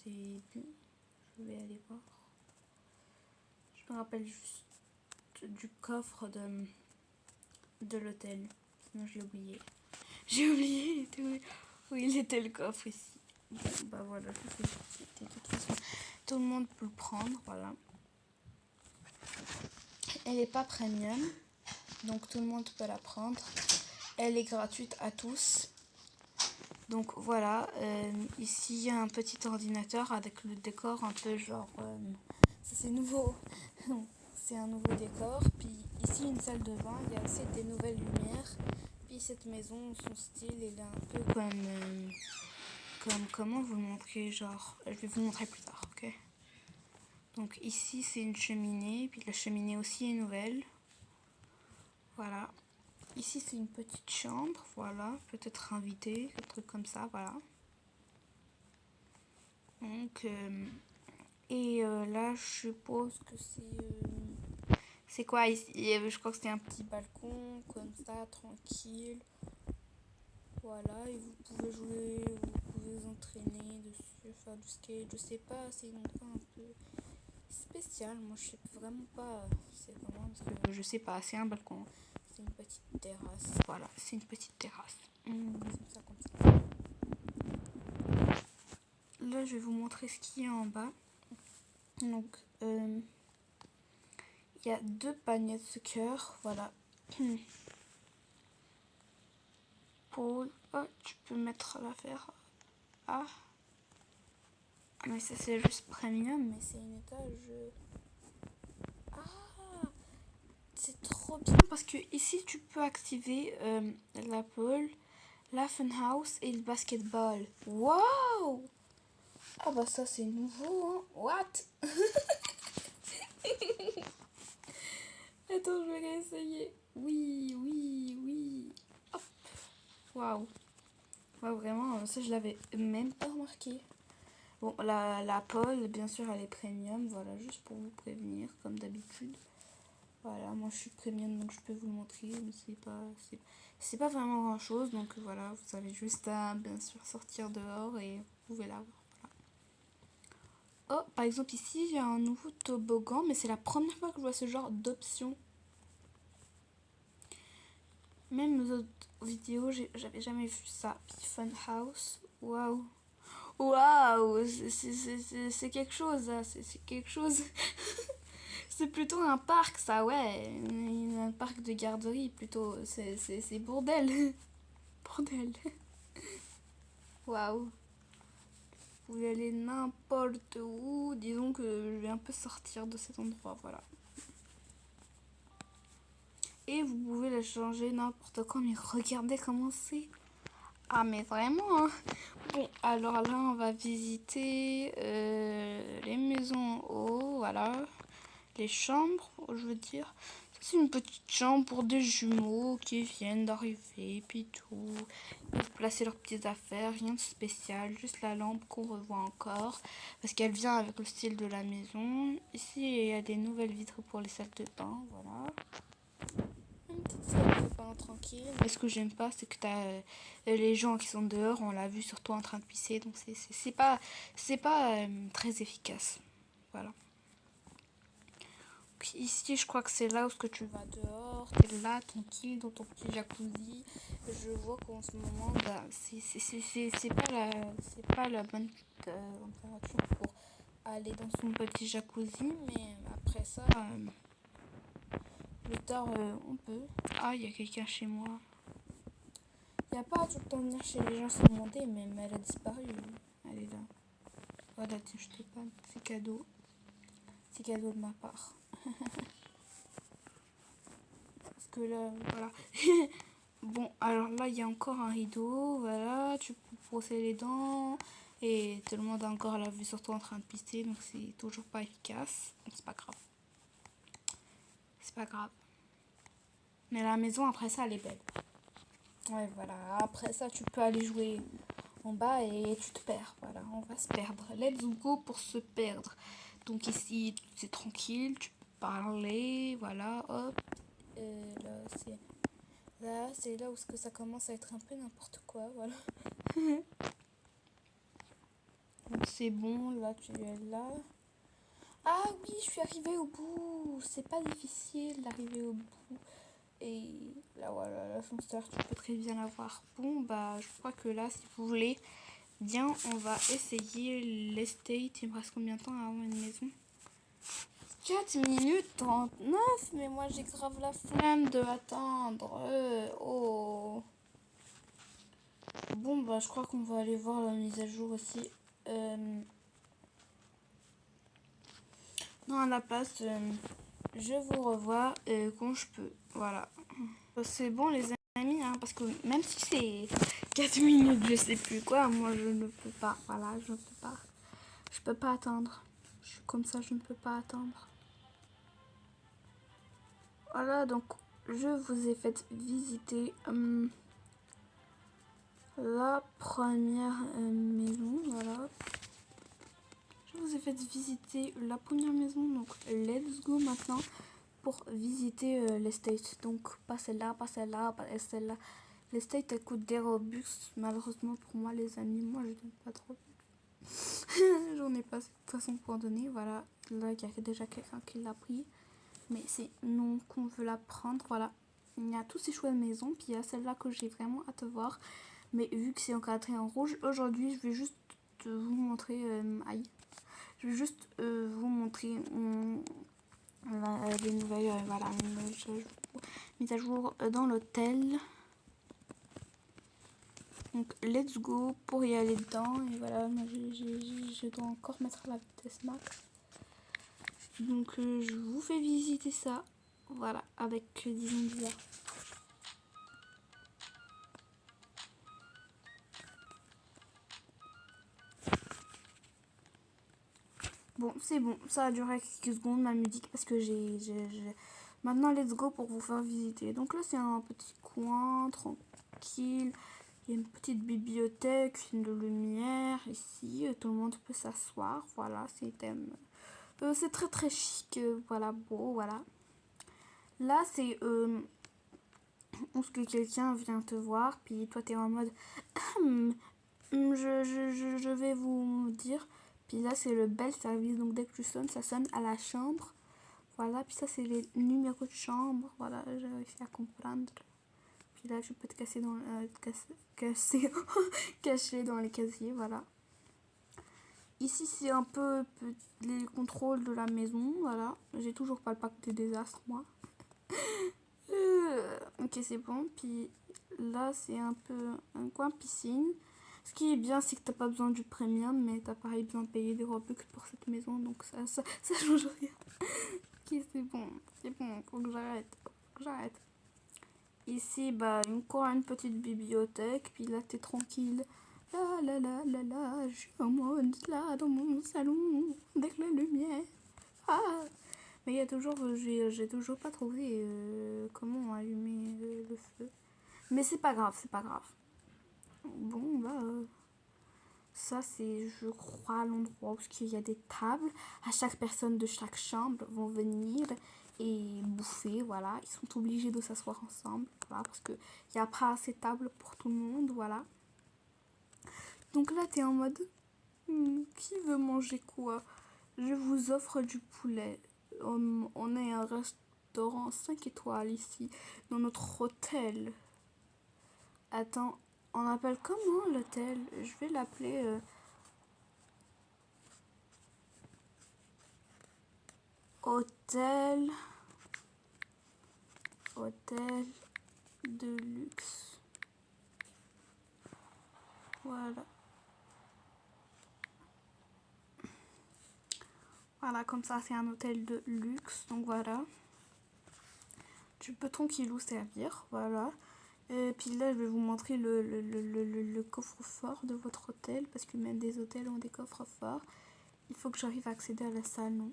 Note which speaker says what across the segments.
Speaker 1: c'est bon. Je vais aller voir. Je me rappelle juste du coffre de l'hôtel. Sinon j'ai oublié. J'ai oublié où il était le coffre ici. Bon, bah voilà, je sais, de toute façon, tout le monde peut le prendre, voilà. Elle n'est pas premium, donc tout le monde peut la prendre. Elle est gratuite à tous. Donc voilà, ici il y a un petit ordinateur avec le décor un peu genre... ça c'est nouveau, c'est un nouveau décor. Puis ici une salle de bain, il y a aussi des nouvelles lumières. Puis cette maison, son style, il est un peu comme comment vous le montrer, genre... Je vais vous montrer plus tard, ok? Donc ici c'est une cheminée, puis la cheminée aussi est nouvelle. Voilà. Ici c'est une petite chambre, voilà, peut-être invité, un truc comme ça, voilà. Donc, là, je suppose que c'est quoi ici? Je crois que c'était un petit balcon, comme ça, tranquille. Voilà, et vous pouvez jouer, vous pouvez vous entraîner dessus, faire du skate, je sais pas, c'est une endroit un peu spécial. Moi, je sais vraiment pas, c'est vraiment, parce que je sais pas, c'est un balcon. C'est une petite terrasse, voilà, c'est une petite terrasse. Ça comme ça. Là, je vais vous montrer ce qu'il y a en bas. Donc, il y a 2 paniers de sucre, voilà. Paul, oh, tu peux mettre l'affaire. Ah, mais ça c'est juste premium, mais c'est une étage. Ah, c'est trop bien parce que ici tu peux activer la pole, la funhouse et le basketball. Waouh! Ah bah ça c'est nouveau, hein. What? Attends, je vais réessayer. Oui, oui, oui. Hop. Waouh. Ouais, vraiment, ça je l'avais même pas remarqué. Bon, la pole, bien sûr, elle est premium. Voilà, juste pour vous prévenir, comme d'habitude. Voilà, moi je suis premium, donc je peux vous le montrer. Mais c'est pas vraiment grand chose. Donc voilà, vous avez juste à, bien sûr, sortir dehors et vous pouvez l'avoir. Voilà. Oh, par exemple, ici, il y a un nouveau toboggan. Mais c'est la première fois que je vois ce genre d'option. Même aux autres vidéos, j'avais jamais vu ça. Puis Fun House, waouh. Waouh, c'est quelque chose, c'est quelque chose. C'est plutôt un parc, ça, ouais. Un parc de garderie, plutôt. C'est bordel. Bordel. Waouh. Vous pouvez aller n'importe où. Disons que je vais un peu sortir de cet endroit, voilà. Et vous pouvez la changer n'importe quand, mais regardez comment c'est. Ah, mais vraiment, hein. Bon, alors là, on va visiter les maisons en haut, voilà. Les chambres, je veux dire. C'est une petite chambre pour des jumeaux qui viennent d'arriver, puis tout. Ils peuvent placer leurs petites affaires, rien de spécial, juste la lampe qu'on revoit encore, parce qu'elle vient avec le style de la maison. Ici, il y a des nouvelles vitres pour les salles de bain, voilà. Une petite salle de bain tranquille. Mais ce que j'aime pas, c'est que t'as les gens qui sont dehors, on l'a vu surtout en train de pisser, donc c'est pas très efficace. Voilà. Donc ici, je crois que c'est là où que tu vas dehors, t'es là tranquille dans ton petit jacuzzi. Je vois qu'en ce moment, bah, c'est pas la bonne température pour aller dans son petit jacuzzi, mais après ça. Plus tard, on peut. Ah, il y a quelqu'un chez moi. Il n'y a pas tout le temps de venir chez les gens se demander, mais elle a disparu. Elle est là. Voilà, tiens, je te parle. C'est cadeau. C'est cadeau de ma part. Parce que là, voilà. Bon, alors là, il y a encore un rideau. Voilà, tu peux brosser les dents. Et tout le monde a encore la vue sur toi en train de pisser. Donc, c'est toujours pas efficace. Donc, c'est pas grave. C'est pas grave. Mais la maison, après ça, elle est belle. Ouais, voilà. Après ça, tu peux aller jouer en bas et tu te perds. Voilà, on va se perdre. Let's go pour se perdre. Donc ici, c'est tranquille, tu peux parler. Voilà, hop. C'est là où ça commence à être un peu n'importe quoi. Voilà. Donc c'est bon, là tu es là. Ah oui, je suis arrivée au bout. C'est pas difficile d'arriver au bout. Et là voilà, l'ascenseur, tu peux très bien l'avoir. Bon bah je crois que là, si vous voulez, bien on va essayer l'estate. Il me reste combien de temps avant une maison? 4 minutes 39, mais moi j'ai grave la flemme de attendre. Oh. Bon bah je crois qu'on va aller voir la mise à jour aussi. Non, à la place, je vous revois quand je peux. Voilà. C'est bon les amis, hein, parce que même si c'est 4 minutes, je sais plus quoi, moi je ne peux pas. Voilà, je ne peux pas. Je peux pas attendre. Je suis comme ça, je ne peux pas attendre. Voilà, donc je vous ai fait visiter la première maison. Voilà. Je vous ai fait visiter la première maison, donc let's go maintenant pour visiter l'estate. Donc pas celle-là, pas celle-là, pas celle-là. L'estate elle coûte des Robux, malheureusement pour moi les amis, moi je donne pas trop. J'en ai pas de toute façon pour en donner, voilà. Là il y a déjà quelqu'un qui l'a pris, mais c'est non qu'on veut la prendre, voilà. Il y a tous ces choix de maison, puis il y a celle-là que j'ai vraiment hâte de voir. Mais vu que c'est encadré en rouge, aujourd'hui je vais juste vous montrer, aïe. Je vais juste vous montrer les nouvelles, voilà, mise à jour dans l'hôtel. Donc let's go pour y aller dedans. Et voilà, moi je dois encore mettre la vitesse max. Donc je vous fais visiter ça. Voilà, avec disons bizarre. Bon, c'est bon, ça a duré quelques secondes ma musique parce que j'ai... Maintenant, let's go pour vous faire visiter. Donc là, c'est un petit coin tranquille. Il y a une petite bibliothèque, une lumière ici. Tout le monde peut s'asseoir. Voilà, c'est très très chic. Voilà, beau, voilà. Là, c'est ce que quelqu'un vient te voir. Puis toi, t'es en mode... je vais vous dire... Puis là, c'est le bel service. Donc, dès que tu sonnes, ça sonne à la chambre. Voilà. Puis ça, c'est les numéros de chambre. Voilà, j'ai réussi à comprendre. Puis là, je peux te casser dans... cacher dans les casiers. Voilà. Ici, c'est un peu les contrôles de la maison. Voilà. J'ai toujours pas le pack de désastre, moi. Ok, c'est bon. Puis là, c'est un peu un coin piscine. Ce qui est bien, c'est que t'as pas besoin du premium, mais t'as pareil besoin de payer des Robux pour cette maison, donc ça change rien. Ok, c'est bon, faut que j'arrête. Ici, bah, encore une petite bibliothèque, puis là, t'es tranquille. Je suis en mode là, dans mon salon, avec la lumière. Ah, mais il y a toujours, j'ai toujours pas trouvé comment allumer le feu. Mais c'est pas grave, c'est pas grave. Bon, bah, ça c'est, je crois, l'endroit où il y a des tables. À chaque personne de chaque chambre vont venir et bouffer, voilà. Ils sont obligés de s'asseoir ensemble, voilà, parce qu'il n'y a pas assez de tables pour tout le monde, voilà. Donc là, t'es en mode, qui veut manger quoi? Je vous offre du poulet. On est un restaurant 5 étoiles ici, dans notre hôtel. Attends, on appelle comment l'hôtel? Je vais l'appeler... hôtel de luxe. Voilà. Voilà, comme ça, c'est un hôtel de luxe. Donc voilà. Tu peux tranquillou servir. Voilà. Et puis là, je vais vous montrer le coffre-fort de votre hôtel. Parce que même des hôtels ont des coffres-forts. Il faut que j'arrive à accéder à la salle, non?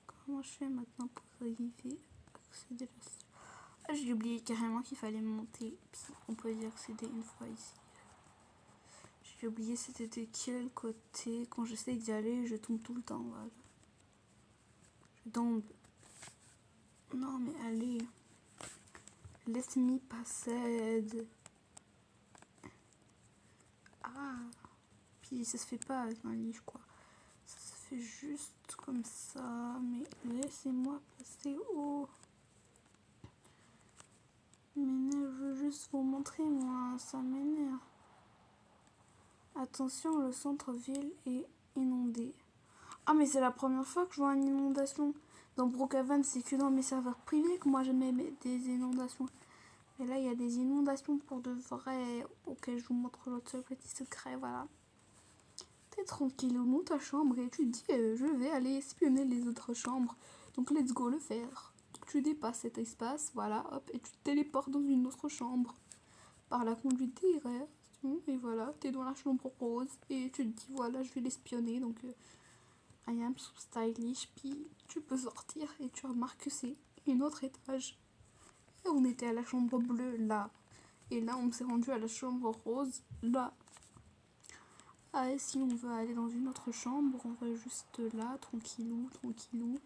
Speaker 1: Comment je fais maintenant pour arriver à accéder à la salle? Ah, j'ai oublié carrément qu'il fallait monter. Puis on peut y accéder une fois ici. J'ai oublié c'était de quel côté. Quand j'essaie d'y aller, je tombe tout le temps. Voilà. Je tombe. Non mais allez. Let me passed. Ah. Puis ça se fait pas avec un lit, quoi. Ça se fait juste comme ça. Mais laissez-moi passer au... M'énerve, je veux juste vous montrer, moi. Ça m'énerve. Attention, le centre-ville est inondé. Ah, mais c'est la première fois que je vois une inondation. Dans Brookhaven, c'est que dans mes serveurs privés que moi j'aimais des inondations. Et là, il y a des inondations pour de vrai. Ok, je vous montre l'autre seul petit secret, voilà. T'es tranquille dans ta chambre et tu te dis je vais aller espionner les autres chambres. Donc let's go le faire. Donc, tu dépasses cet espace, voilà, hop, et tu te téléportes dans une autre chambre. Par la conduite terrestre. Et voilà, t'es dans la chambre rose et tu te dis voilà, je vais l'espionner. Donc I am so stylish. Puis tu peux sortir et tu remarques que c'est un autre étage. Et on était à la chambre bleue là. Et là, on s'est rendu à la chambre rose là. Ah, et si on veut aller dans une autre chambre, on va juste là, tranquillou, tranquillou.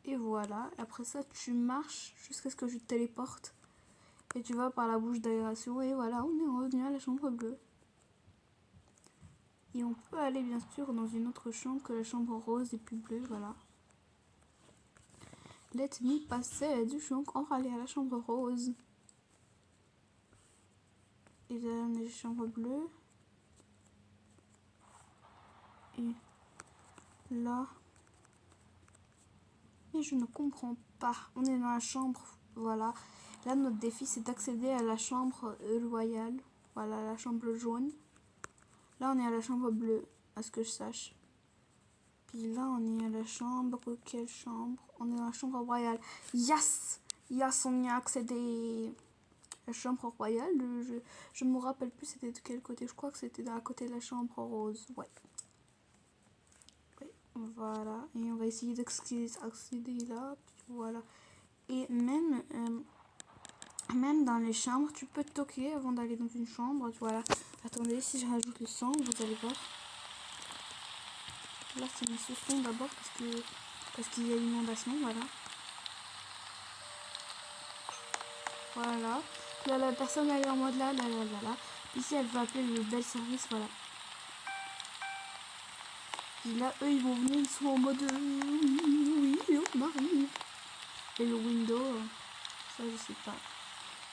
Speaker 1: Et voilà. Après ça, tu marches jusqu'à ce que je te téléporte. Et tu vas par la bouche d'aération. Et voilà, on est revenu à la chambre bleue. Et on peut aller bien sûr dans une autre chambre que la chambre rose et plus bleue, voilà. Let me passer du champ. On va aller à la chambre rose. Et là, on est la chambre bleue. Et là. Et je ne comprends pas. On est dans la chambre, voilà. Là, notre défi, c'est d'accéder à la chambre royale. Voilà, la chambre jaune. Là, on est à la chambre bleue, à ce que je sache. Puis là, on est à la chambre... Quelle chambre? On est dans la chambre royale. Yes! Yes, on y a accédé. La chambre royale, je me rappelle plus c'était de quel côté. Je crois que c'était à côté de la chambre rose. Ouais. Voilà. Et on va essayer d'accéder là. Puis voilà. Et même dans les chambres, tu peux toquer avant d'aller dans une chambre. Voilà. Attendez, si je rajoute le son, vous allez voir. Là, c'est mis ce son d'abord parce qu'il y a une inondation. Voilà. Voilà. Là, la personne, elle est en mode là. Ici, elle va appeler le bel service. Voilà. Et là, eux, ils vont venir. Ils sont en mode oui, on arrive. Et le window, ça, je sais pas.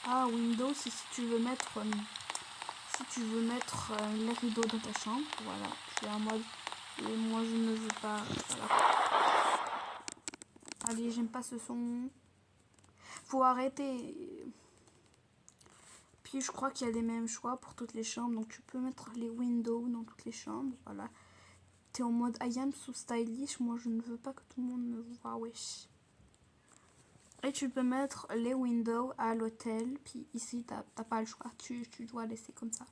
Speaker 1: Ah, window, c'est si tu veux mettre... les rideaux dans ta chambre, voilà. Je suis en mode, et moi je ne veux pas, voilà. Allez, j'aime pas ce son. Faut arrêter. Puis je crois qu'il y a les mêmes choix pour toutes les chambres, donc tu peux mettre les windows dans toutes les chambres, voilà. T'es en mode I am so stylish, moi je ne veux pas que tout le monde me voit, wesh. Et tu peux mettre les windows à l'hôtel, puis ici t'as pas le choix, tu dois laisser comme ça.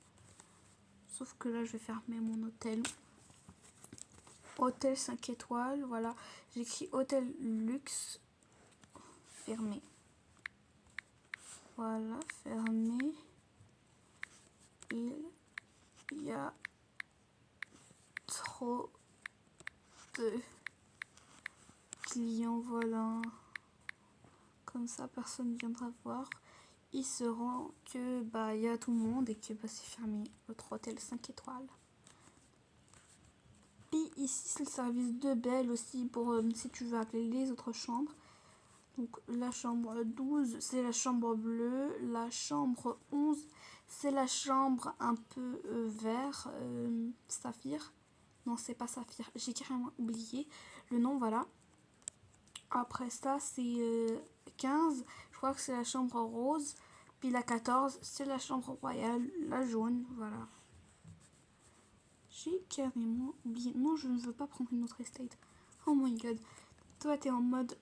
Speaker 1: Sauf que là je vais fermer mon hôtel. Hôtel 5 étoiles, voilà. J'écris hôtel luxe. Fermé. Voilà, fermé. Il y a trop de clients, voilà. Comme ça, personne ne viendra voir. Ils sauront que bah il y a tout le monde et que bah, c'est fermé. Votre hôtel 5 étoiles. Puis ici, c'est le service de Belle aussi pour si tu veux appeler les autres chambres. Donc la chambre 12, c'est la chambre bleue. La chambre 11, c'est la chambre un peu vert, saphir. Non, c'est pas saphir. J'ai carrément oublié le nom, voilà. Après ça, c'est 15. Je crois que c'est la chambre rose. Puis la 14, c'est la chambre royale, la jaune, voilà. J'ai carrément oublié. Non, je ne veux pas prendre une autre estate. Oh my god. Toi, t'es en mode...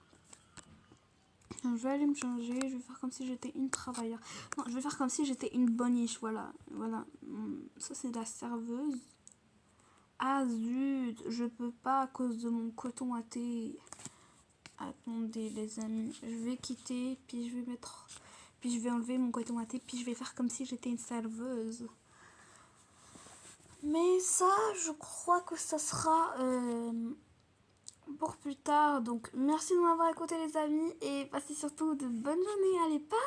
Speaker 1: Je vais aller me changer. Je vais faire comme si j'étais une travailleuse. Non, je vais faire comme si j'étais une boniche. Voilà. Voilà. Ça, c'est la serveuse. Ah zut. Je peux pas à cause de mon coton à thé. Attendez, les amis. Je vais quitter. Puis je vais mettre... Puis je vais enlever mon coton à thé. Puis je vais faire comme si j'étais une serveuse. Mais ça, je crois que ça sera pour plus tard. Donc, merci de m'avoir écouté les amis. Et passez surtout de bonnes journées. Allez, bye!